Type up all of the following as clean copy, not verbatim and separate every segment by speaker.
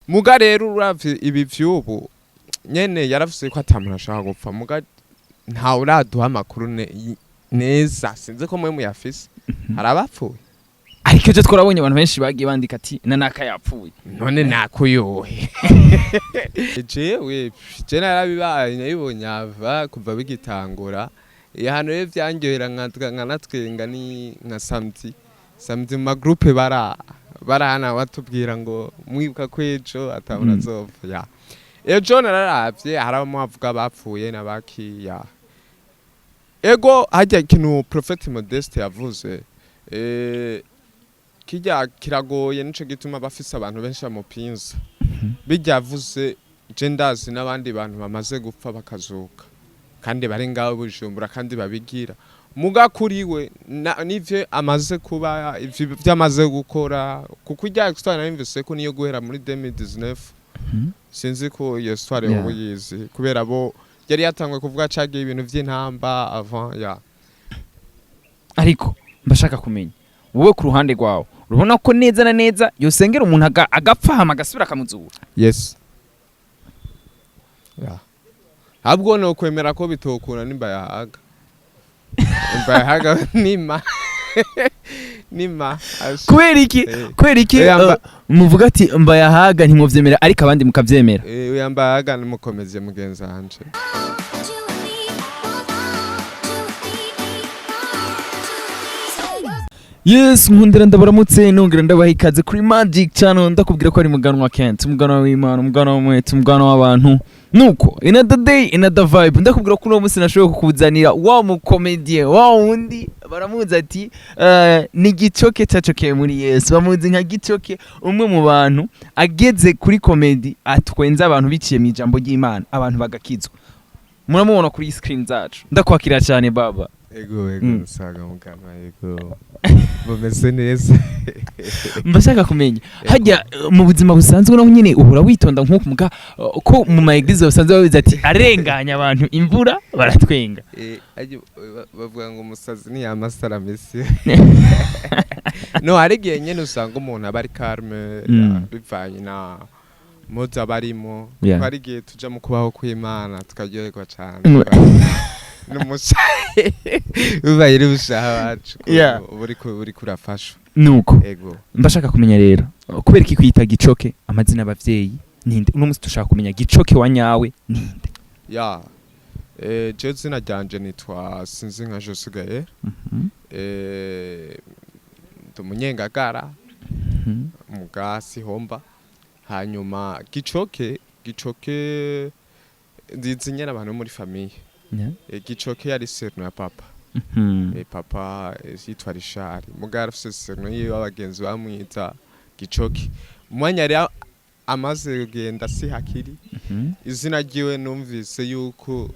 Speaker 1: muga rero uravye ibi vyubu nyene yaravuze ko atamuntu ashaka gupfa muga nta uraduha amakuru neza sinzi ko mwe muyafise harabapfuye
Speaker 2: ariko je twarabonye abantu benshi bagiye bandika ati nanaka yapfuye
Speaker 1: none nakuyohe jewe je narabibaye nabibonye ava kuva bigitangura hano rero vyangyohera nkanatwenga ni nka samedi mu groupe barahana batubwira ngo mwibuka kwejo atabona azopfa ya ejo nararavye harabamo bavuga bapfuye nabakiya ego hajya ikintu Prophète Modeste yavuze kijya kiragoye nico gituma bafise abantu benshi bamupinza bijya yavuze je ndazi n'abandi bantu bamaze gupfa bakazuka kandi bari ngaho Bujumbura kandi babigira muga kuriwe nivyo amaze kuba ivyo byamaze gukora kuko ijya gusana imvise ko niyo guhera muri 2019 sinzi ko iyo histoire ubu yizi kubera bo yari yatangwe kuvuga cagiye ibintu vy'intamba avant ya
Speaker 2: ariko mbashaka kumenya wowe ku ruhande rwawe urabona ko neza na neza yosengera umuntu agapfa hama agasubira akamuzura
Speaker 1: yes ya abwo no kwemera ko bitokuna Mbayahaga Mbayahaga nima
Speaker 2: kubera iki muvuga ati Mbayahaga ntimuvyemera ariko abandi mukavyemera
Speaker 1: Mbayahaga nimukomeze mugenza hanje
Speaker 2: Yes, nkundira ndabaramutse nongera ndabaha ikaze kuri Magic Channel ndakubwira ko ari muganwa Kent, muganwa w'Imana, muganwa w'umwete, muganwa w'abantu. Nuko another day another vibe ndakubwira ko uno munsi nashoboye kukuzanira wa mu comedian wa wundi baramuzi ati ni gicoke cacokeye muri Yesu bamuzi nka gicoke umwe mu bantu ageze kuri comedy atwenza abantu biciye mu ijambo ry'Imana abantu bagakizwa. Muramubona kuri screen zacu ndakwakira cyane baba.
Speaker 1: Ego saga mukama ego bameze neza
Speaker 2: mbashaka kumenya hajya mu buzima busanzwe no nyine uhura witonda nko kumuga ko mu maeglize basanzwe babiza ati arenganya abantu imvura baratwenga
Speaker 1: bavuga ngo umusazi ni amasara mesi no arigiye nyene usanga umuntu abari calme bivanye na moza barimo arigiye tuja mu kubaho kw'Imana tukaryoherwa cyane n'umusaye ubayire bushaha wacu uri kurafasha
Speaker 2: nuko mbashaka kumenya rero kubera iki kwita gicoke amazina abavyeyi ninde uno musi tushaka kumenya gicoke wa nyawe ninde
Speaker 1: je zina ryanje nitwa sinzi nka Josigaye ndumunyengagara mugasi homba hanyuma gicoke ndizinyana abantu muri famille gicoke yari serno ya papa papa yitwa Richard mugara afise serno yiwe abagenzi bamwita gicoke umwanya yari amaze kugenda si hakiri izina ryiwe numvise yuko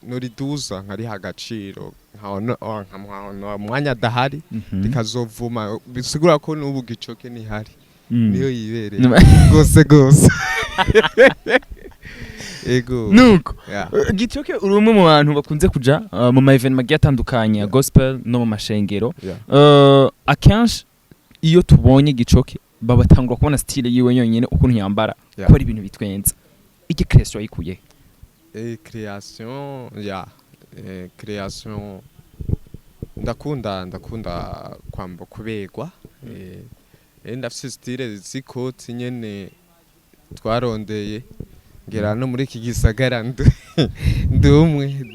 Speaker 1: nuriduza nkari hagaciro nka mwanya dahari dikazovuma bisigura ko n'ubu gicoke ni hari niyo yibereye gose ego
Speaker 2: nuko gicoke uri umwe mu bantu bakunze kuja mu ma event magiye atandukanye gospel no mu mashengero akenshi iyo tubonye gicoke babatangura kubona style yiwe nyonyene ukuntu yambara ko ari ibintu bitwenza iki creation yikuye
Speaker 1: creation ndakunda kwamba kubegwa ndafise style zikoti nyene twarondeye ngera no muri iki gisagara ndumwe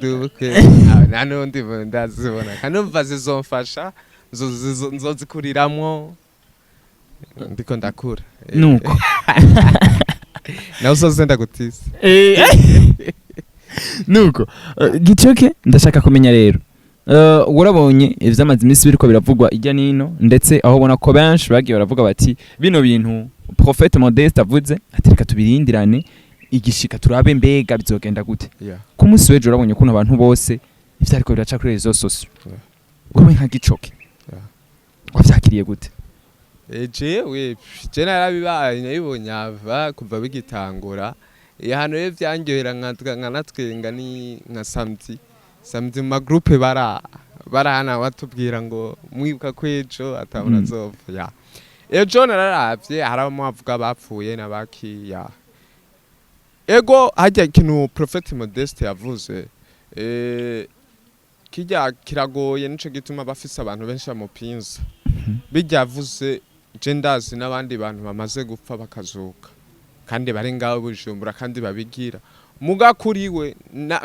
Speaker 1: nano ndazibona kanumva zizomfasha nzozikuriramwo ndiko ndakura
Speaker 2: nuko
Speaker 1: nawe uzozenda gutisa
Speaker 2: nuko gicoke ndashaka kumenya rero urabonye ivy'amazi imisi biriko biravugwa ijya nino ndetse aho ubona ko benshi bagiye baravuga bati bino bintu Prophète Modeste avuze atereka tubirindirane igishika turabe mbega bizogenda gute ku munsi wejo urabonye kuno abantu bose ivyariko biraca kuri rezo socio wowe nka gicoke wavyakiriye gute
Speaker 1: jewe je narabibaye nabibonye ava kuva bigitangura hano rero vyangyohera nkanatwenga ni nka samedi mu groupe barahana batubwira ngo mwibuka kwejo atabona azopfa ejo nararavye haramo avuga bapfuye n'abakiya ego hajya ikintu Prophète Modeste yavuze kijya kiragoye nico gituma bafise abantu benshi bamupinza bijya yavuze je ndazi n'abandi bantu bamaze gupfa bakazuka kandi bari ngaho Bujumbura kandi babigira muga kuriwe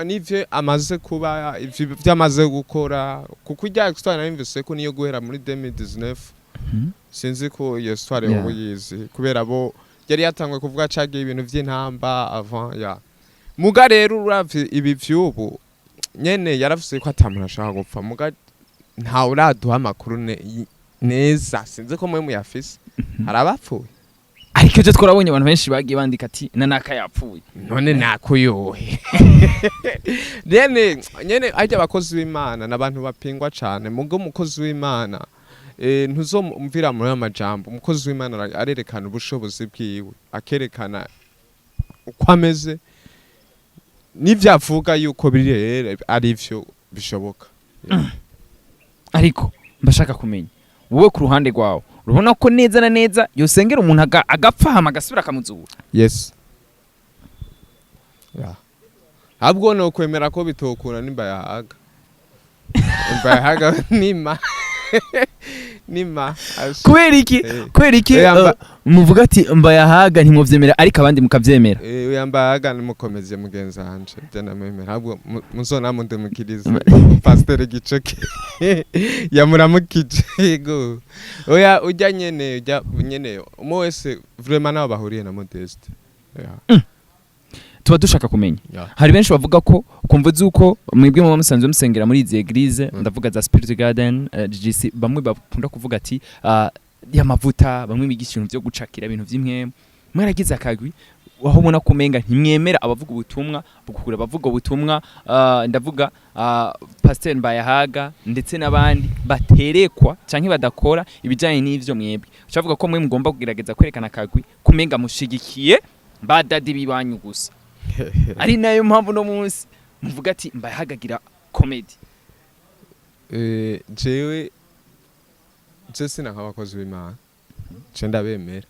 Speaker 1: nivyo amaze kuba ivyo byamaze gukora kuko ijya histoire narimvise ko niyo guhera muri 2019 sinzi ko iyo histoire ubu yizi kubera bo yari yatangwe kuvuga cagiye ibintu vy'intamba avant ya muga rero uravye ibi vyubu nyene yaravuze ko atamuntu ashaka gupfa muga nta uraduha amakuru neza sinzi ko mwe muyafise harabapfuye
Speaker 2: ariko je twarabonye abantu benshi bagiye bandika ati nanaka yapfuye
Speaker 1: none nakuyohe nyene ajya abakozi b'Imana n'abantu bapingwa cane mugo umukozi w'Imana ntuzomvira muri amajambo umukozi w'Imana arerekana ubushobozi bwiwe akerekana uko ameze n'ivyavuga yuko biri ari vyo bishoboka
Speaker 2: ariko mbashaka kumenya wowe ku ruhande rwawe urabona ko neza na neza yosengera umuntu agapfa hama agasubira akamuzura
Speaker 1: yes ahubwo no kwemera ko bitokuna n'Mbayahaga nima
Speaker 2: kubera iki muvuga ati Mbayahaga ntimuvyemera ariko abandi mukavyemera
Speaker 1: Mbayahaga nimukomeze mugenza hanje je namemera ahubwo muzona munde mukiriza pasteur Gicoke yamuramukije yego oya ujya nyene umwe wese vraiment naho bahuriye na Modeste
Speaker 2: tuba dushaka kumenya hari benshi bavuga ko kumva zuko mwebwe mu musanzwe musengera muri izi eglise ndavuga za Spirit Garden GGC bamwe bakunda kuvuga ati y'amavuta bamwe bigisha ibintu byo gucakira ibintu vy'imwe mwaragize akagwi aho ubona kumenga ntimwemera abavuga ubutumwa bukura bavuga ubutumwa ndavuga Pasteur Mbayahaga ndetse n'abandi baterekwa canke badakora ibijanye n'ivyo mwebwe ucavuga ko mwe mugomba kugerageza kwerekana akagwi kumenga mushigikiye badadi bibanyu gusa ari nayo mpamvu no munsi muvuga ati Mbayahagagira comedy
Speaker 1: jewe sina nk'abakozi b'Imana je ndabemera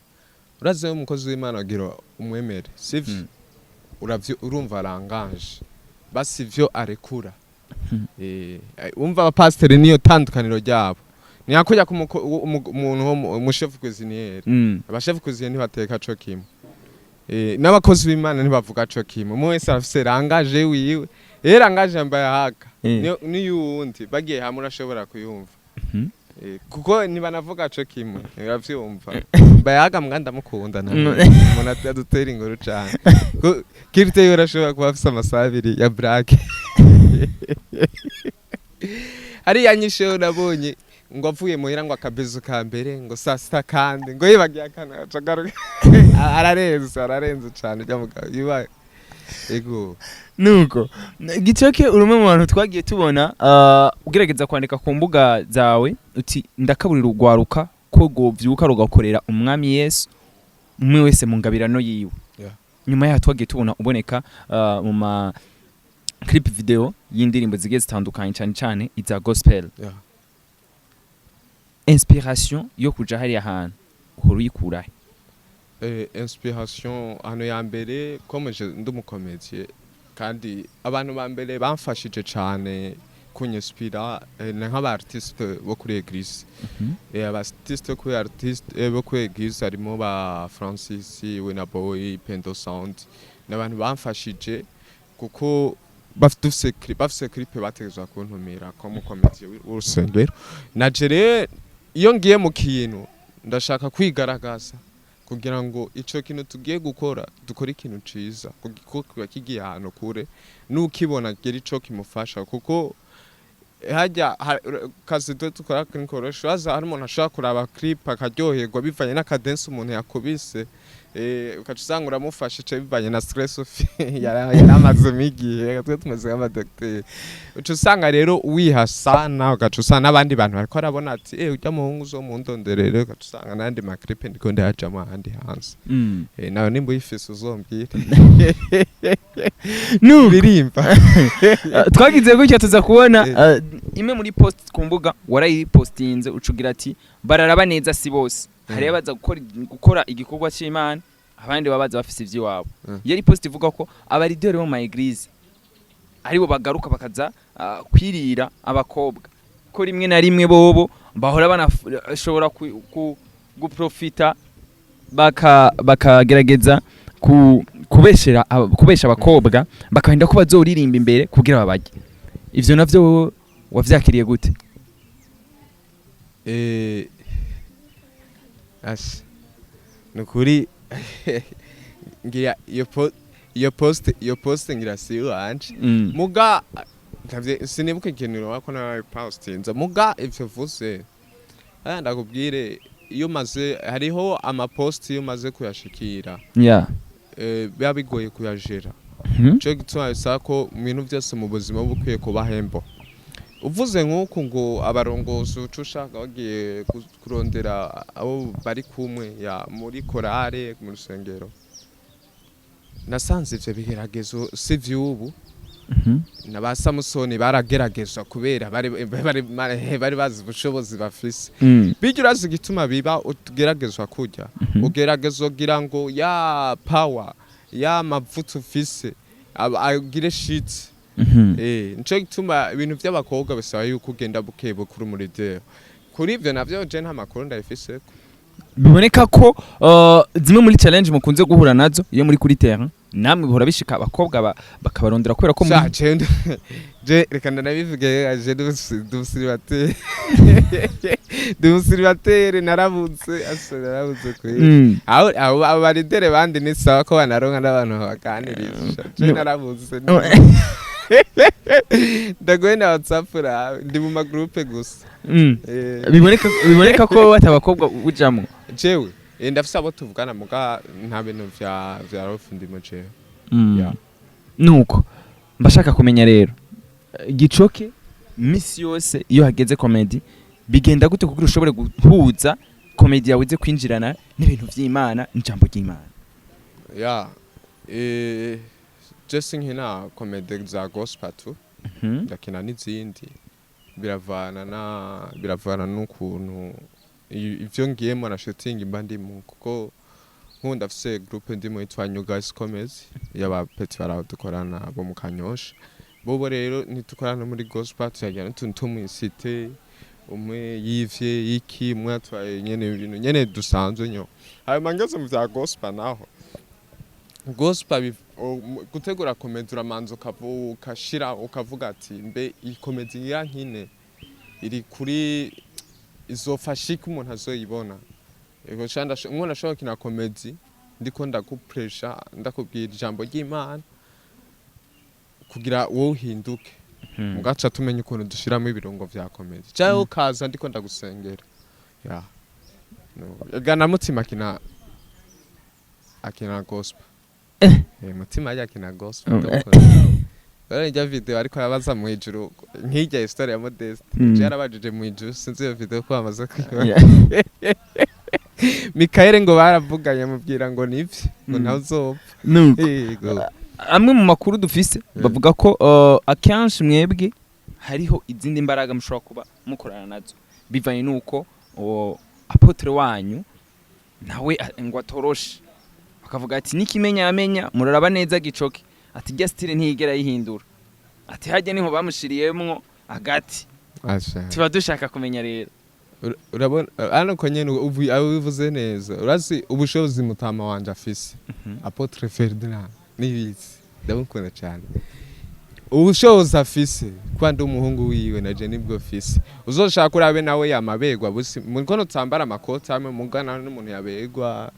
Speaker 1: uraze umukozi w'Imana agira umwemere sivyo urumva aranganje basi vyo arekura umva abapasiteri niyo tandukaniro ryabo niyakujya ku umuntu umushefu kwiziniere abashefu kwiziniere ntibateka co kimwe n'abakozi b'Imana ntibavuga co kimwe umwe wese afise rangaje wiwe rangaje Mbayahaga niyo wundi bagiye hamwe urashobora kuyumva kuko nibanavuga co kimwe uravyumva Mbayahaga mwanda mukunda umuntu atadutera ingoro cyane kirite yo urashobora kuba afise amasabiri ya black hari yanyisheho nabonye ngo avuye muhira ngo akabezo ka mbere ngo sasta kandi ngo yibagiye akana cagaruka ararenze cyane cyamugabo yibaye ego
Speaker 2: nuko Gicoke urumwe mu bantu twagiye tubona ugerageza kwandika ku mbuga zawe uti ndakaburira ugwaruka ko govyuka rugakorera umwami Yesu umwe wese mu ngabirano yiwe nyuma yaho twagiye tubona uboneka mu ma clip video y'indirimbo zigiye zitandukanye cyane iza gospel inspiration yo kuja hari ahantu uruyikura
Speaker 1: inspiration hano ya mbere komeje ndumukomediye kandi abantu ba mbere bamfashije cyane kunyespira nk'aba artiste bo kuri eglise aba artiste kuri artiste bo kuri eglise harimo ba Francis Wenaboy Pendo Sound n'abantu bamfashije kuko bafise clip bategezwa kuntumira ko mukomediye urusengero najere iyo ngiye mu kintu ndashaka kwigaragaza kugira ngo ico kintu tugiye gukora dukora ikintu ciza kuko kigiye ahantu kure nukibona gera ico kimufasha kuko hajya kazi dukora kinkoresho aza hari umuntu ashaka kuraba clip akaryoherwa bivanye n'akadense umuntu yakubise ukacusanga uramufasha ico bivanye na stress yaramaze migihe twe tumeze nk'abadocteur ucusanga rero wihasana ukacusanga n'abandi bantu bariko arabona ati ujya muhungu zo mu ndonderero ukacusanga n'andi ma clip ndiko ndajama ahandi hanze nawe nimba uyifise uzombwira
Speaker 2: nubirimba twagize gutya tuza kubona imwe muri post ku mbuga warayipostinze ucugira ati bararaba neza si bose hari abaza gukora igikorwa cy'Imana abandi babaza bafise ivy'iwabo yari post ivuga ko abarideri bo mu eglise aribo bagaruka bakaza kwirira abakobwa ko rimwe na rimwe bobo bahora banashobora guprofita bakagerageza kubesha abakobwa bakagenda ko bazoririmba imbere kugira babajye ivyo navyo wavyakiriye gute
Speaker 1: nukuri ngira iyo post ngira si wanje muga sinibuke ikintu wako na postinza muga ivyo vuze ndakubwire iyo maze hariho amapost iyo maze kuyashikira biba bigoye kuyajera cyo gituma bisaba ko mu bintu byose mu buzima bukwiye kuba hembo uvuze nk'uko ngo abarongozi ucushaka bagiye kurondera abo bari kumwe ya muri korale mu rusengero nasanze ivyo bigeragezo si vy'ubu naba Samusoni barageragezwa kubera bari bazi ubushobozi bafise bijya urazi gituma biba ugeragezwa kujya ugeragezwa gira ngo ya power ya mavuta ufise agire shit nico gituma ibintu by'abakobwa bisaba yuko ugenda bukebo kuri umurideo kuri ivyo navyo je nta makuru ndabifise
Speaker 2: biboneka ko zimwe muri challenge mukunze guhura nazo iyo muri kuri terrain namwe bihora bishika abakobwa bakabarondera kubera ko
Speaker 1: je reka ndanabivuge je dusiribatere narabuze kuri abo baridere bandi nisaba ko banaronka n'abantu baganiriza je narabuze ndagwenda WhatsApp ndi mu magroupe gusa
Speaker 2: biboneka ko batabakobwa ujamwe
Speaker 1: jewe ndafise abo tuvugana muga nta bintu vya rofu ndimo jewe
Speaker 2: nuko mbashaka kumenya rero gicoke misi yose iyo hageze comedy bigenda gute kugira ushobore guhuza comedy yawe ze kwinjirana n'ibintu vy'Imana n'ijambo ry'Imana
Speaker 1: just nkina comedy za gospel tu ndakina n'izindi biravana n'ukuntu ivyo ngiyemo na shooting mba ndimo kuko nkunda afise groupe ndimo yitwa New Guys Comedy y'abapeti baradukorana bo mu Kanyosha bobo rero nitukorana muri gospel tuyajyana tuntu mu cité umwe yivye iki mwatwaye nyene ibintu nyene dusanzwe nyo ayo mangaze mu vya gospel naho gospel gutegura comedy uramanza ukashira ukavuga ati mbe iyi comedy yankine iri kuri izofashika umuntu azoyibona ego cyanda umuntu ashobora kina comedy ndiko ndakupressure ndakubwira ijambo ry'Imana kugira wowe uhinduke mugaca tumenye ukuntu dushiramo ibirungo vya comedy cyaho kaza ndiko ndagusengera gana mutima akina gospel mutima yakina gospel njya video ariko yabaza mu ijuru nk'ijya story ya Modeste yarabajije mu ijuru sinzi iyo video ko amaze kwibona Mikael ngo baravuganye mubwira ngo nivyo ngo ntazopfa
Speaker 2: amwe mu makuru dufise bavuga ko akenshi mwebwe hariho izindi mbaraga mushobora kuba mukorana nazo bivanye nuko apotre wanyu nawe ngo atoroshe bakavuga ati nikimenya amenya muraraba neza gicoke ati jya style ntiyigera yihindura ati hajye niho bamushiriyemwo agati tuba dushaka kumenya rero
Speaker 1: urabona ano ko nyene ubivuze neza urazi ubushobozi mutama wanje afise Apôtre Ferdinand nibizi ndamukunda cyane ubushobozi afise kwandi umuhungu wiwe naje nibwo afise uzoshaka urabe nawe yamabegwa busi mukono tsambara amakoti amwe mugana n'umuntu yabegwa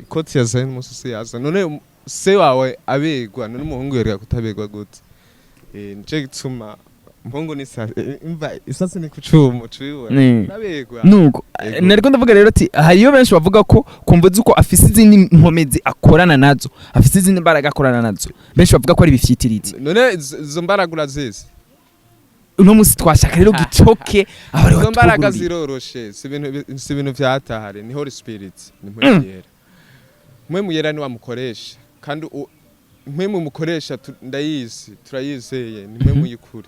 Speaker 1: koti yazaye n'umususi yaza none se wawe abegwa n'umuhungu yereka kutabegwa gute nje gituma mpungu ni isase ni kucumu cubibona nabegwa
Speaker 2: nuko nariko ndavuga rero ati hariyo benshi bavuga ko kumvuze uko afise izindi nkomezi akorana nazo afise izindi mbaraga akorana nazo benshi bavuga ko ari bifyitiritse
Speaker 1: none izo mbaraga urazizi
Speaker 2: uno musi twashaka rero gicoke abari
Speaker 1: izo mbaraga ziroroshe si ibintu vyatahare ni Holy Spirit ni mpwemuyera mpwemuyera ni wamukoresha kandi mpwemumukoresha ndayizi turayizeye ni mpwemuyikuri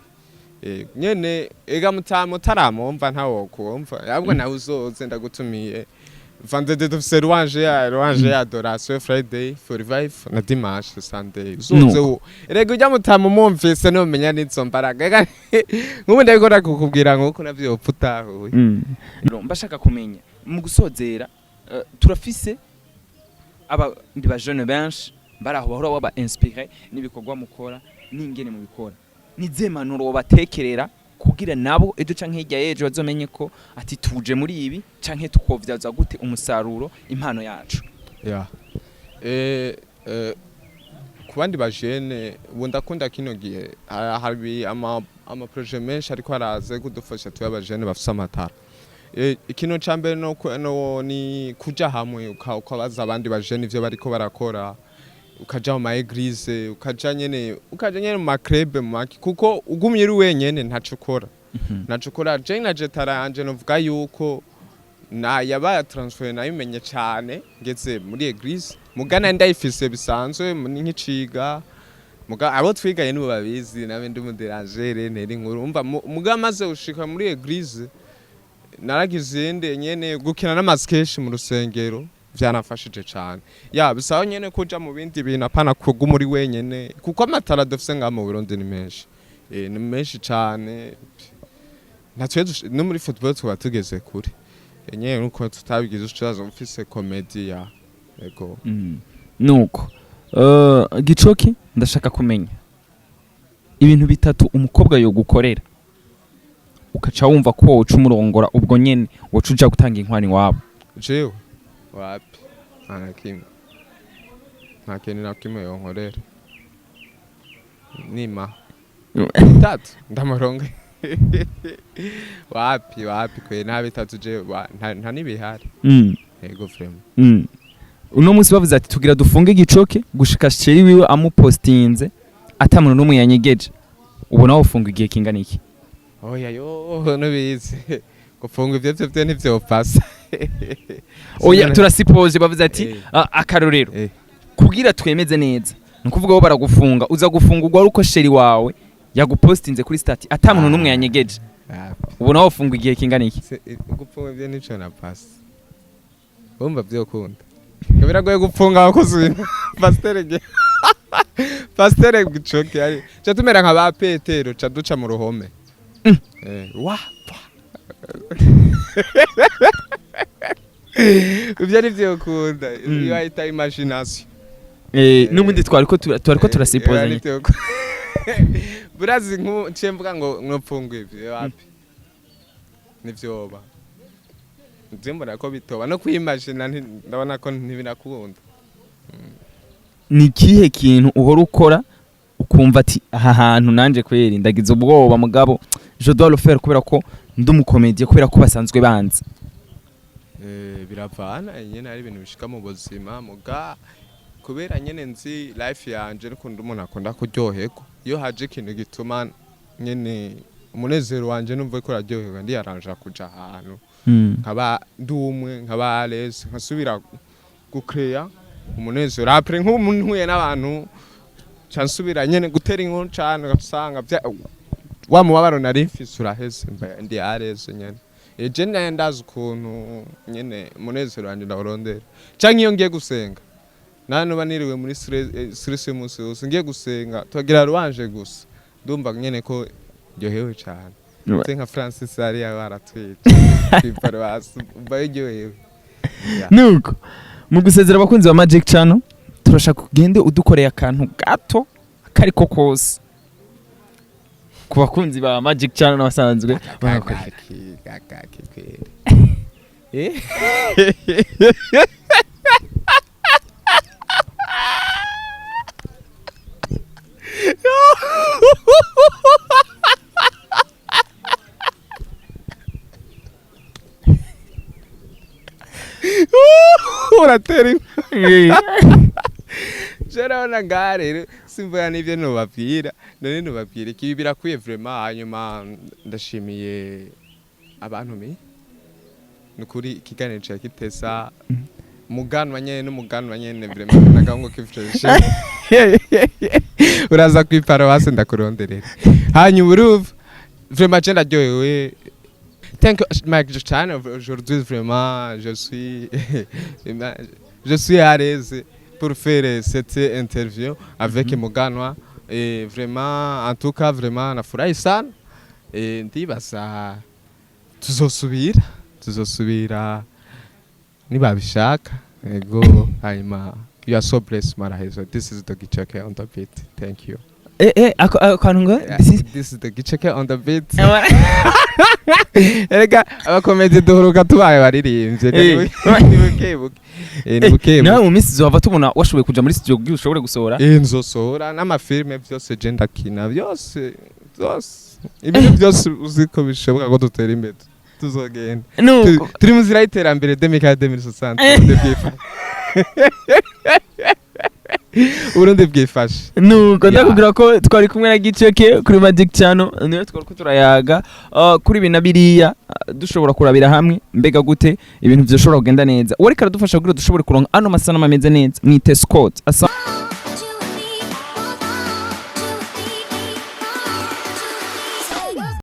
Speaker 1: nyene ega mutaramumva ntawo kumva yabwo nawe uzoze ndagutumiye vendredi dufise louange ya adoration, Friday for revive na dimanche Sunday. Rego ujya mutamu mumvise no menya n'izo mbaraga. Nk'ubu ndiko ndakukubwira ngo navyo uputaho.
Speaker 2: Mbashaka kumenya mu gusozera turafise ndi ba jeune benshi baraho bahora baba inspiré n'ibikorwa mukora n'ingene mu bikora. Nizemanuro batekerera kugira nabo ejo canke hirya yejo bazomenye ko ati tuje muri ibi canke tukovyaza gute umusaruro impano yacu.
Speaker 1: Kubandi bajene bundakunda kino gihe hari ama projet menshi ariko araze kudufasha tuba bajene bafise amatara. Ikintu cambe no ni kuja hamwe ukabaza abandi bajene ivyo bariko barakora, ukaja mu maeglise, ukaja nyene mu makrebe mu maki, kuko ugumye uri wenyene ntacukora. Ntacukora je na jetara yanje novuga yuko na yabaye transfer nayimenye cyane ngeze muri eglise, mugana ndayifise bisanzwe nk'iciga, muga abo twigaye nibo babizi, nabe ndi muderangere neri nkuru umva muga maze ushika muri eglise naragize nyene gukina n'amasketch mu rusengero vyanafashije cyane. Bisaba nyene kuja mu bindi bintu apana kugu muri wenyene, kuko amatara dufise nga mu Burundi ni menshi. Ni menshi cyane. Natwe no muri football tuba tugeze kure. Enye nuko tutabigize ucazo mfise comedy ya ego.
Speaker 2: Nuko Gicoki ndashaka kumenya ibintu bitatu umukobwa yo gukorera ukaca wumva ko woca umurongora ubwo nyene woca uja gutanga inkwani wabo.
Speaker 1: Jewe wapi nta kintu na kimwe yonkorera nima tatu ndamuronga wapi kwe nta bitatu je nta nibihari. Ego frame
Speaker 2: uno munsi bavuze ati tugira dufunge Gicoke gushika sheri wiwe amupostinze atamuntu numwe yanyegeje, ubona wofunga igihe kingana iki?
Speaker 1: Oya nubizi gufunga ivyo byo nivyo pasa.
Speaker 2: Oya turasipoze bavuze ati akarorero kugira twemeze neza nukuvuga bo baragufunga uza gufungurwa uko sheri wawe yagupostinze kuri stati atamuntu numwe yanyegeje, ubona wofunga igihe kingana iki?
Speaker 1: Gufunga ivyo nico na pasa umva byo kunda biragoye gufunga abakozi pastere Gicoke ari cyo tumera nka ba Petero ca duca mu ruhome. Ivyo ni vyo kunda iyo ayita imagination.
Speaker 2: N'ubundi twariko turasipozanya
Speaker 1: burazi nchemvuga ngo nopfunga ivyo wapi nivyoba nzimbona ko bitoba no kwimagina ndabona ko ntibinakunda.
Speaker 2: Ni kihe kintu uhora ukora ukumva ati aha hantu nanje kweri ndagize ubwoba mugabo je dois le faire kubera ko ndumukomedie kubera ko basanzwe banze?
Speaker 1: Biravana nyene ari ibintu bishika mu buzima muga kubera nyene nzi life yanje n'ukundi umuntu akunda kuryoherwa, iyo haje ikintu gituma nyene umunezero wanje numva ko araryoherwa ndi aranja kuja ahantu nkaba ndumwe nkaba Alex nkasubira gucreate umunezero après nk'umuntu huye n'abantu cansubira nyene gutera inkuru cyane ugasanga wa mubabaro nari mfise uraheze ndi Alex nyene je ndazi ukuntu nyene umunezero wanje ndawurondera canke iyo ngiye gusenga nano baniriwe muri stress musi wose ngiye gusenga tugira ruwanje gusa ndumva nyene ko ryohewe cyane. Nka Francis ari yabaratwite iparwasi bayiryohewe.
Speaker 2: Nuko mu gusezera abakunzi ba Magic Channel turashaka kugende udukoreye akantu gato kariko kose ku bakunzi ba Magic Channel n'abasanzwe
Speaker 1: bakora uratera jera na gare simvuga n'ivyo nobabwira none nobabwira iki birakwiye vraiment. Hanyuma ndashimiye abantu nukuri ikiganiro cya kitesa muganwa nyene n'umuganwa nyene vraiment nagango kifreshe uraza kwipara wase ndakuronderera hanyuma uruva vraiment je ndaryohewe Thank you, Mike Chan. Aujourd'hui, vraiment, je suis à l'aise pour faire cette interview avec Muganwa. Et vraiment, en tout cas, vraiment, nafurahi sana. Et ndibaza tuzosubira nibabishaka. Ego, you are so blessed, Marahezo. This is the Gicheke on the beat. Thank you. This is the Gicheke on the beat. Erega abakomedi duhuruka tubaye baririmbye nibukebuke
Speaker 2: nawe mu minsi zova tubona washoboye kuja muri studio kugira ushobore gusohora
Speaker 1: nzosohora n'amafilme byose je ndakina byose ibintu byose uziko bishoboka ko dutera imbere tuzogenda turi mu nzira y'iterambere 2060 Urundi bwifashe
Speaker 2: nuko ndakubwira ko twari kumwe na Gicheke kuri Magic Channel niyo twari ko turayaga kuri ibintu biriya dushobora kurabira hamwe mbega gute ibintu byoshobora kugenda neza wari karadufasha kugira dushobore kuronka ano masana ameze neza mwite Scott